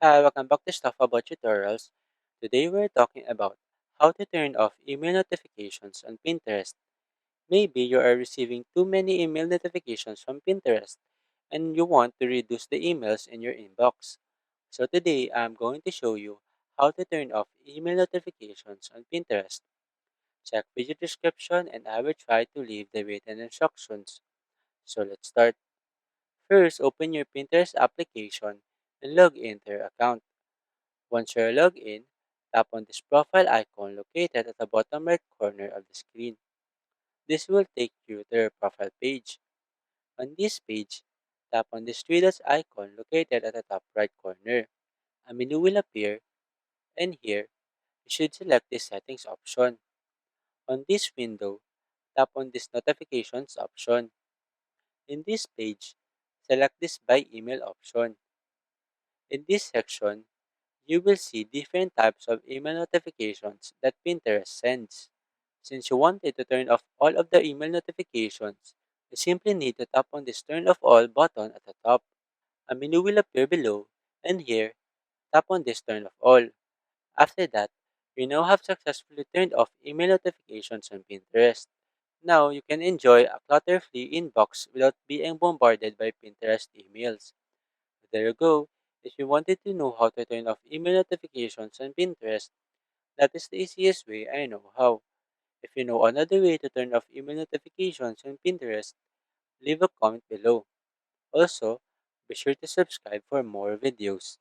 Hi, welcome back to Stuff About Tutorials. Today we're talking about how to turn off email notifications on Pinterest. Maybe you are receiving too many email notifications from Pinterest and you want to reduce the emails in your inbox. So today I'm going to show you how to turn off email notifications on Pinterest. Check video description and I will try to leave the written instructions. So let's start. First, open your Pinterest application and log into your account. Once you're logged in, tap on this profile icon located at the bottom right corner of the screen. This will take you to your profile page. On this page, tap on this three dots icon located at the top right corner. A menu will appear, and here, you should select the settings option. On this window, tap on this notifications option. In this page, select this by email option. In this section, you will see different types of email notifications that Pinterest sends. Since you wanted to turn off all of the email notifications, you simply need to tap on this Turn Off All button at the top. A menu will appear below, and here, tap on this Turn Off All. After that, you now have successfully turned off email notifications on Pinterest. Now you can enjoy a clutter-free inbox without being bombarded by Pinterest emails. There you go. If you wanted to know how to turn off email notifications on Pinterest, that is the easiest way I know how. If you know another way to turn off email notifications on Pinterest, leave a comment below. Also, be sure to subscribe for more videos.